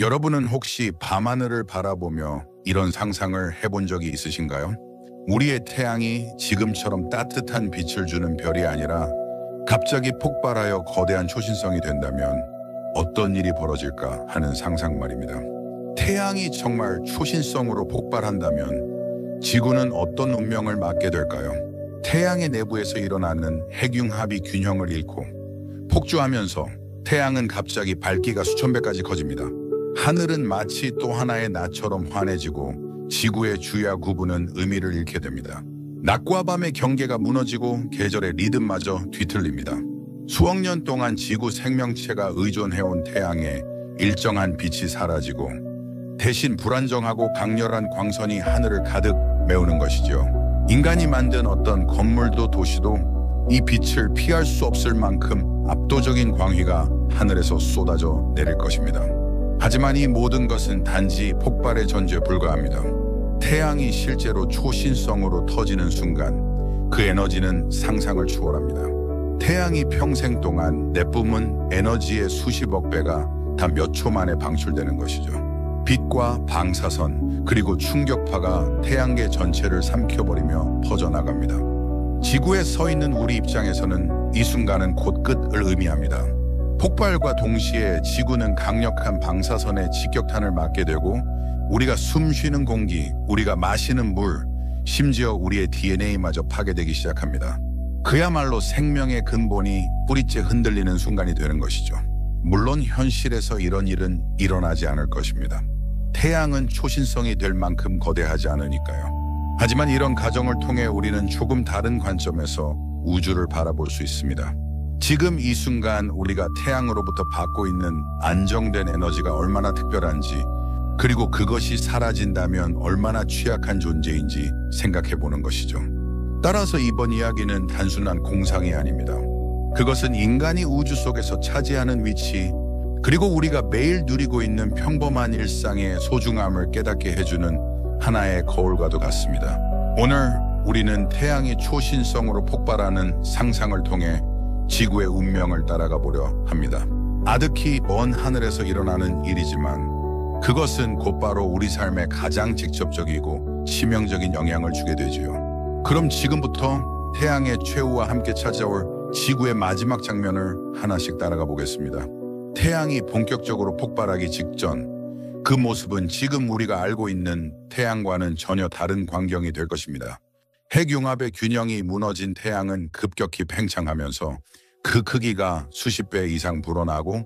여러분은 혹시 밤하늘을 바라보며 이런 상상을 해본 적이 있으신가요? 우리의 태양이 지금처럼 따뜻한 빛을 주는 별이 아니라 갑자기 폭발하여 거대한 초신성이 된다면 어떤 일이 벌어질까 하는 상상 말입니다. 태양이 정말 초신성으로 폭발한다면 지구는 어떤 운명을 맞게 될까요? 태양의 내부에서 일어나는 핵융합이 균형을 잃고 폭주하면서 태양은 갑자기 밝기가 수천 배까지 커집니다. 하늘은 마치 또 하나의 낮처럼 환해지고 지구의 주야 구분은 의미를 잃게 됩니다. 낮과 밤의 경계가 무너지고 계절의 리듬마저 뒤틀립니다. 수억 년 동안 지구 생명체가 의존해온 태양에 일정한 빛이 사라지고 대신 불안정하고 강렬한 광선이 하늘을 가득 메우는 것이죠. 인간이 만든 어떤 건물도 도시도 이 빛을 피할 수 없을 만큼 압도적인 광휘가 하늘에서 쏟아져 내릴 것입니다. 하지만 이 모든 것은 단지 폭발의 전제에 불과합니다. 태양이 실제로 초신성으로 터지는 순간 그 에너지는 상상을 초월합니다. 태양이 평생 동안 내뿜은 에너지의 수십억 배가 단 몇 초 만에 방출되는 것이죠. 빛과 방사선 그리고 충격파가 태양계 전체를 삼켜버리며 퍼져나갑니다. 지구에 서 있는 우리 입장에서는 이 순간은 곧 끝을 의미합니다. 폭발과 동시에 지구는 강력한 방사선의 직격탄을 맞게 되고 우리가 숨쉬는 공기, 우리가 마시는 물, 심지어 우리의 DNA마저 파괴되기 시작합니다. 그야말로 생명의 근본이 뿌리째 흔들리는 순간이 되는 것이죠. 물론 현실에서 이런 일은 일어나지 않을 것입니다. 태양은 초신성이 될 만큼 거대하지 않으니까요. 하지만 이런 과정을 통해 우리는 조금 다른 관점에서 우주를 바라볼 수 있습니다. 지금 이 순간 우리가 태양으로부터 받고 있는 안정된 에너지가 얼마나 특별한지, 그리고 그것이 사라진다면 얼마나 취약한 존재인지 생각해 보는 것이죠. 따라서 이번 이야기는 단순한 공상이 아닙니다. 그것은 인간이 우주 속에서 차지하는 위치, 그리고 우리가 매일 누리고 있는 평범한 일상의 소중함을 깨닫게 해주는 하나의 거울과도 같습니다. 오늘 우리는 태양이 초신성으로 폭발하는 상상을 통해 지구의 운명을 따라가 보려 합니다. 아득히 먼 하늘에서 일어나는 일이지만 그것은 곧바로 우리 삶에 가장 직접적이고 치명적인 영향을 주게 되지요. 그럼 지금부터 태양의 최후와 함께 찾아올 지구의 마지막 장면을 하나씩 따라가 보겠습니다. 태양이 본격적으로 폭발하기 직전, 그 모습은 지금 우리가 알고 있는 태양과는 전혀 다른 광경이 될 것입니다. 핵융합의 균형이 무너진 태양은 급격히 팽창하면서 그 크기가 수십 배 이상 불어나고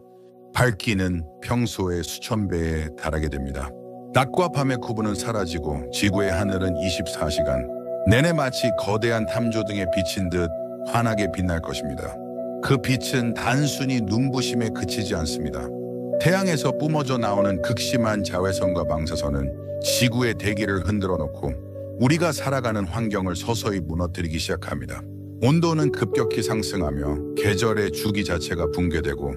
밝기는 평소의 수천 배에 달하게 됩니다. 낮과 밤의 구분은 사라지고 지구의 하늘은 24시간 내내 마치 거대한 탐조등에 비친 듯 환하게 빛날 것입니다. 그 빛은 단순히 눈부심에 그치지 않습니다. 태양에서 뿜어져 나오는 극심한 자외선과 방사선은 지구의 대기를 흔들어 놓고 우리가 살아가는 환경을 서서히 무너뜨리기 시작합니다. 온도는 급격히 상승하며 계절의 주기 자체가 붕괴되고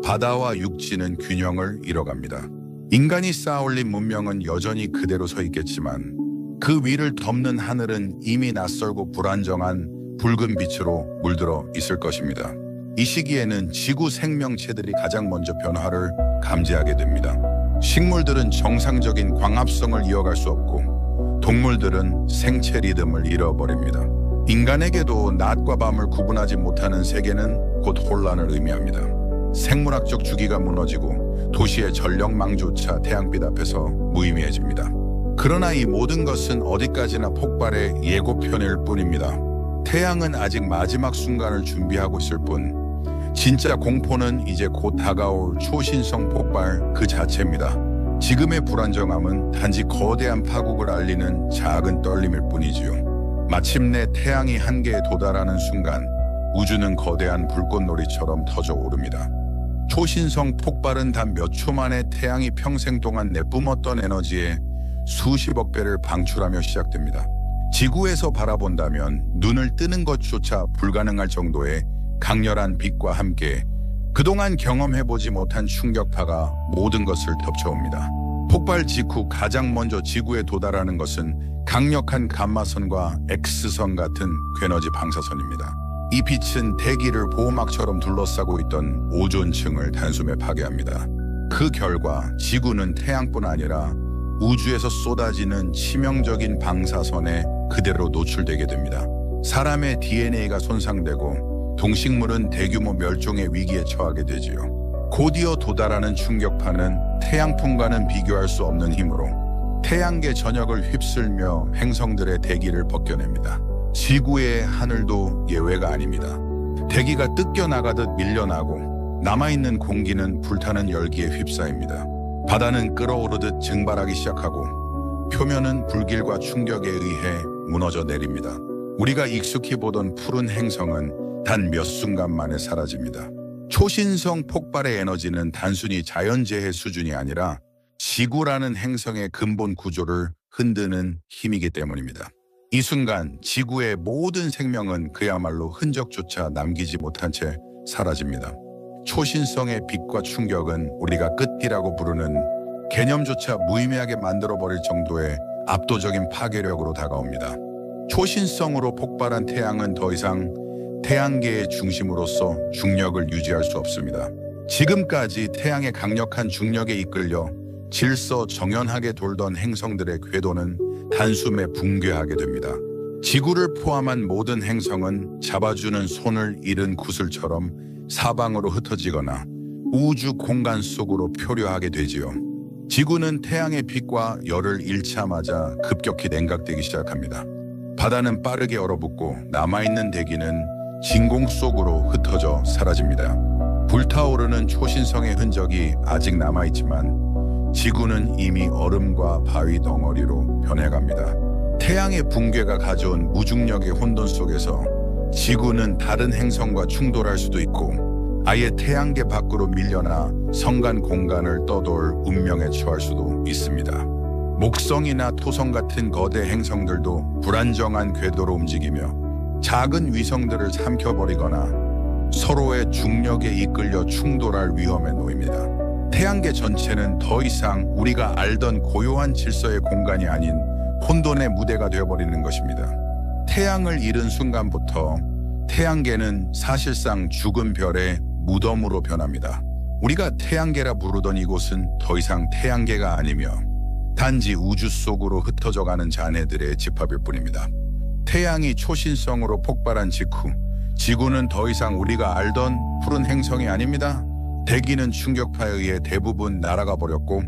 바다와 육지는 균형을 잃어갑니다. 인간이 쌓아올린 문명은 여전히 그대로 서 있겠지만 그 위를 덮는 하늘은 이미 낯설고 불안정한 붉은 빛으로 물들어 있을 것입니다. 이 시기에는 지구 생명체들이 가장 먼저 변화를 감지하게 됩니다. 식물들은 정상적인 광합성을 이어갈 수 없고 동물들은 생체 리듬을 잃어버립니다. 인간에게도 낮과 밤을 구분하지 못하는 세계는 곧 혼란을 의미합니다. 생물학적 주기가 무너지고 도시의 전력망조차 태양빛 앞에서 무의미해집니다. 그러나 이 모든 것은 어디까지나 폭발의 예고편일 뿐입니다. 태양은 아직 마지막 순간을 준비하고 있을 뿐 진짜 공포는 이제 곧 다가올 초신성 폭발 그 자체입니다. 지금의 불안정함은 단지 거대한 파국을 알리는 작은 떨림일 뿐이지요. 마침내 태양이 한계에 도달하는 순간 우주는 거대한 불꽃놀이처럼 터져 오릅니다. 초신성 폭발은 단 몇 초 만에 태양이 평생 동안 내뿜었던 에너지의 수십억 배를 방출하며 시작됩니다. 지구에서 바라본다면 눈을 뜨는 것조차 불가능할 정도의 강렬한 빛과 함께 그동안 경험해보지 못한 충격파가 모든 것을 덮쳐옵니다. 폭발 직후 가장 먼저 지구에 도달하는 것은 강력한 감마선과 X선 같은 궤너지 방사선입니다. 이 빛은 대기를 보호막처럼 둘러싸고 있던 오존층을 단숨에 파괴합니다. 그 결과 지구는 태양뿐 아니라 우주에서 쏟아지는 치명적인 방사선에 그대로 노출되게 됩니다. 사람의 DNA가 손상되고 동식물은 대규모 멸종의 위기에 처하게 되지요. 곧이어 도달하는 충격파는 태양풍과는 비교할 수 없는 힘으로 태양계 전역을 휩쓸며 행성들의 대기를 벗겨냅니다. 지구의 하늘도 예외가 아닙니다. 대기가 뜯겨나가듯 밀려나고 남아있는 공기는 불타는 열기에 휩싸입니다. 바다는 끓어오르듯 증발하기 시작하고 표면은 불길과 충격에 의해 무너져 내립니다. 우리가 익숙히 보던 푸른 행성은 단 몇 순간 만에 사라집니다. 초신성 폭발의 에너지는 단순히 자연재해 수준이 아니라 지구라는 행성의 근본 구조를 흔드는 힘이기 때문입니다. 이 순간 지구의 모든 생명은 그야말로 흔적조차 남기지 못한 채 사라집니다. 초신성의 빛과 충격은 우리가 끝이라고 부르는 개념조차 무의미하게 만들어버릴 정도의 압도적인 파괴력으로 다가옵니다. 초신성으로 폭발한 태양은 더 이상 태양계의 중심으로서 중력을 유지할 수 없습니다. 지금까지 태양의 강력한 중력에 이끌려 질서정연하게 돌던 행성들의 궤도는 단숨에 붕괴하게 됩니다. 지구를 포함한 모든 행성은 잡아주는 손을 잃은 구슬처럼 사방으로 흩어지거나 우주 공간 속으로 표류하게 되지요. 지구는 태양의 빛과 열을 잃자마자 급격히 냉각되기 시작합니다. 바다는 빠르게 얼어붙고 남아있는 대기는 진공 속으로 흩어져 사라집니다. 불타오르는 초신성의 흔적이 아직 남아있지만 지구는 이미 얼음과 바위 덩어리로 변해갑니다. 태양의 붕괴가 가져온 무중력의 혼돈 속에서 지구는 다른 행성과 충돌할 수도 있고 아예 태양계 밖으로 밀려나 성간 공간을 떠돌 운명에 처할 수도 있습니다. 목성이나 토성 같은 거대 행성들도 불안정한 궤도로 움직이며 작은 위성들을 삼켜버리거나 서로의 중력에 이끌려 충돌할 위험에 놓입니다. 태양계 전체는 더 이상 우리가 알던 고요한 질서의 공간이 아닌 혼돈의 무대가 되어버리는 것입니다. 태양을 잃은 순간부터 태양계는 사실상 죽은 별의 무덤으로 변합니다. 우리가 태양계라 부르던 이곳은 더 이상 태양계가 아니며 단지 우주 속으로 흩어져가는 잔해들의 집합일 뿐입니다. 태양이 초신성으로 폭발한 직후 지구는 더 이상 우리가 알던 푸른 행성이 아닙니다. 대기는 충격파에 의해 대부분 날아가 버렸고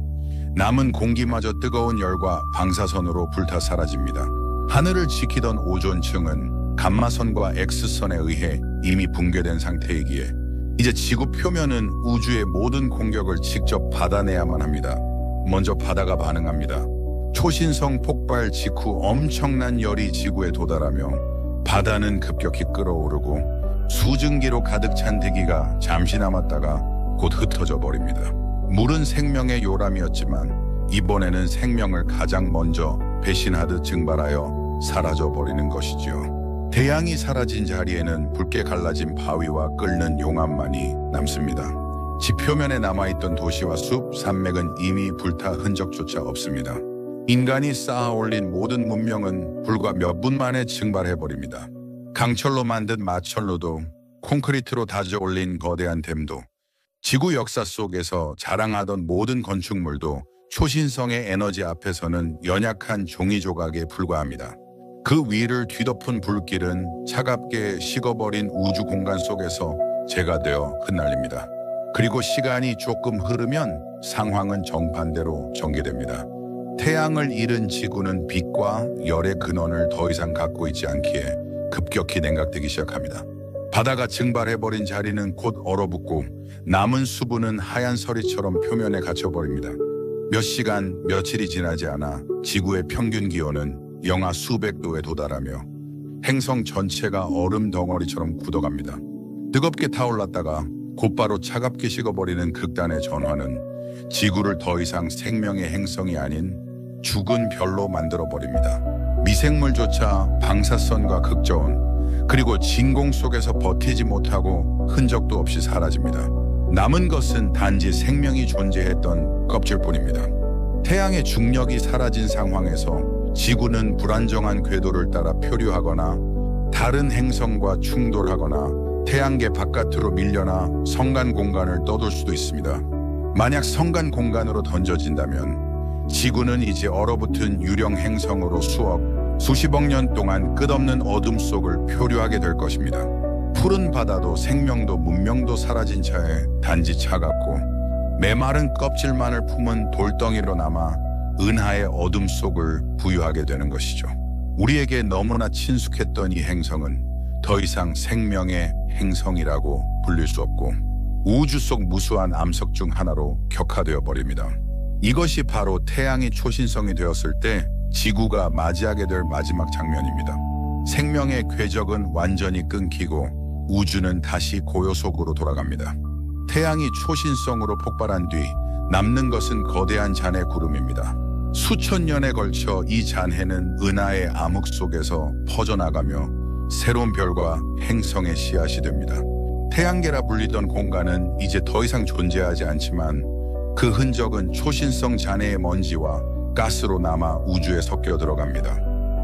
남은 공기마저 뜨거운 열과 방사선으로 불타 사라집니다. 하늘을 지키던 오존층은 감마선과 X선에 의해 이미 붕괴된 상태이기에 이제 지구 표면은 우주의 모든 공격을 직접 받아내야만 합니다. 먼저 바다가 반응합니다. 초신성 폭발 직후 엄청난 열이 지구에 도달하며 바다는 급격히 끓어오르고 수증기로 가득 찬 대기가 잠시 남았다가 곧 흩어져 버립니다. 물은 생명의 요람이었지만 이번에는 생명을 가장 먼저 배신하듯 증발하여 사라져 버리는 것이지요. 태양이 사라진 자리에는 붉게 갈라진 바위와 끓는 용암만이 남습니다. 지표면에 남아있던 도시와 숲, 산맥은 이미 불타 흔적조차 없습니다. 인간이 쌓아올린 모든 문명은 불과 몇 분 만에 증발해버립니다. 강철로 만든 마천루도, 콘크리트로 다져올린 거대한 댐도, 지구 역사 속에서 자랑하던 모든 건축물도 초신성의 에너지 앞에서는 연약한 종이 조각에 불과합니다. 그 위를 뒤덮은 불길은 차갑게 식어버린 우주 공간 속에서 재가 되어 흩날립니다. 그리고 시간이 조금 흐르면 상황은 정반대로 전개됩니다. 태양을 잃은 지구는 빛과 열의 근원을 더 이상 갖고 있지 않기에 급격히 냉각되기 시작합니다. 바다가 증발해버린 자리는 곧 얼어붙고 남은 수분은 하얀 서리처럼 표면에 갇혀버립니다. 몇 시간, 며칠이 지나지 않아 지구의 평균 기온은 영하 수백 도에 도달하며 행성 전체가 얼음 덩어리처럼 굳어갑니다. 뜨겁게 타올랐다가 곧바로 차갑게 식어버리는 극단의 전환은 지구를 더 이상 생명의 행성이 아닌 죽은 별로 만들어버립니다. 미생물조차 방사선과 극저온, 그리고 진공 속에서 버티지 못하고 흔적도 없이 사라집니다. 남은 것은 단지 생명이 존재했던 껍질뿐입니다. 태양의 중력이 사라진 상황에서 지구는 불안정한 궤도를 따라 표류하거나 다른 행성과 충돌하거나 태양계 바깥으로 밀려나 성간 공간을 떠돌 수도 있습니다. 만약 성간 공간으로 던져진다면 지구는 이제 얼어붙은 유령 행성으로 수십억 년 동안 끝없는 어둠 속을 표류하게 될 것입니다. 푸른 바다도 생명도 문명도 사라진 차에 단지 차갑고 메마른 껍질만을 품은 돌덩이로 남아 은하의 어둠 속을 부유하게 되는 것이죠. 우리에게 너무나 친숙했던 이 행성은 더 이상 생명의 행성이라고 불릴 수 없고 우주 속 무수한 암석 중 하나로 격화되어 버립니다. 이것이 바로 태양이 초신성이 되었을 때 지구가 맞이하게 될 마지막 장면입니다. 생명의 궤적은 완전히 끊기고 우주는 다시 고요 속으로 돌아갑니다. 태양이 초신성으로 폭발한 뒤 남는 것은 거대한 잔해 구름입니다. 수천 년에 걸쳐 이 잔해는 은하의 암흑 속에서 퍼져나가며 새로운 별과 행성의 씨앗이 됩니다. 태양계라 불리던 공간은 이제 더 이상 존재하지 않지만 그 흔적은 초신성 잔해의 먼지와 가스로 남아 우주에 섞여 들어갑니다.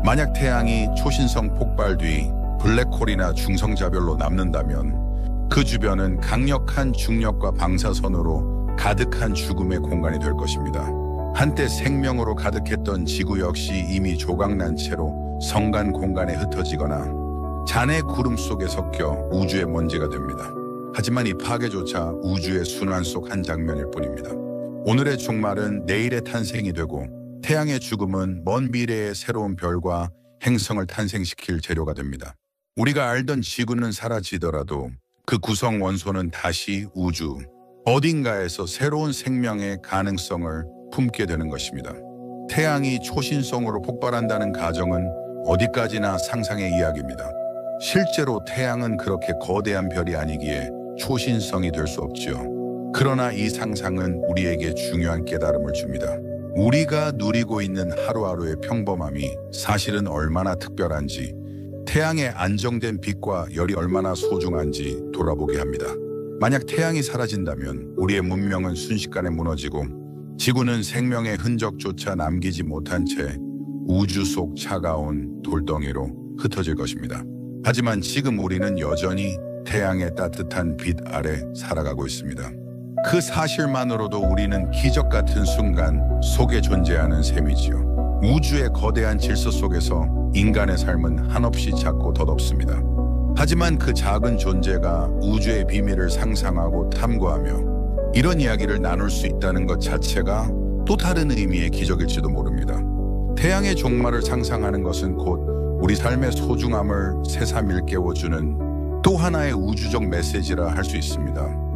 만약 태양이 초신성 폭발 뒤 블랙홀이나 중성자별로 남는다면 그 주변은 강력한 중력과 방사선으로 가득한 죽음의 공간이 될 것입니다. 한때 생명으로 가득했던 지구 역시 이미 조각난 채로 성간 공간에 흩어지거나 잔해 구름 속에 섞여 우주의 먼지가 됩니다. 하지만 이 파괴조차 우주의 순환 속 한 장면일 뿐입니다. 오늘의 종말은 내일의 탄생이 되고 태양의 죽음은 먼 미래의 새로운 별과 행성을 탄생시킬 재료가 됩니다. 우리가 알던 지구는 사라지더라도 그 구성 원소는 다시 우주 어딘가에서 새로운 생명의 가능성을 품게 되는 것입니다. 태양이 초신성으로 폭발한다는 가정은 어디까지나 상상의 이야기입니다. 실제로 태양은 그렇게 거대한 별이 아니기에 초신성이 될 수 없지요. 그러나 이 상상은 우리에게 중요한 깨달음을 줍니다. 우리가 누리고 있는 하루하루의 평범함이 사실은 얼마나 특별한지, 태양의 안정된 빛과 열이 얼마나 소중한지 돌아보게 합니다. 만약 태양이 사라진다면 우리의 문명은 순식간에 무너지고 지구는 생명의 흔적조차 남기지 못한 채 우주 속 차가운 돌덩이로 흩어질 것입니다. 하지만 지금 우리는 여전히 태양의 따뜻한 빛 아래 살아가고 있습니다. 그 사실만으로도 우리는 기적 같은 순간 속에 존재하는 셈이지요. 우주의 거대한 질서 속에서 인간의 삶은 한없이 작고 덧없습니다. 하지만 그 작은 존재가 우주의 비밀을 상상하고 탐구하며 이런 이야기를 나눌 수 있다는 것 자체가 또 다른 의미의 기적일지도 모릅니다. 태양의 종말을 상상하는 것은 곧 우리 삶의 소중함을 새삼 일깨워주는 또 하나의 우주적 메시지라 할 수 있습니다.